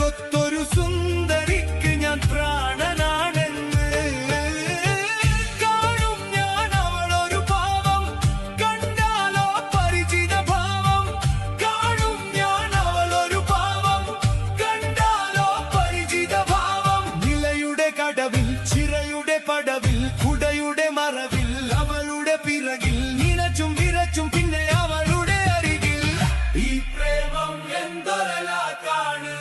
അഴകൊത്തൊരു സുന്ദരിക്ക് ഞാൻ പ്രാണനാണെന്ന് കാണും ഞാൻ അവളൊരു ഭാവം കണ്ടാലോ പരിചിത ഭാവം കാണും ഞാൻ അവളൊരു ഭാവം കണ്ടാലോ പരിചിത ഭാവം നിലയുടെ കടവിൽ ചിറയുടെ പടവിൽ കുടയുടെ മറവിൽ അവളുടെ പിറകിൽ നിലച്ചും വിരച്ചും പിന്നെ അവളുടെ അരികിൽ ഈ പ്രേമം എന്തൊരലാക്കാണ്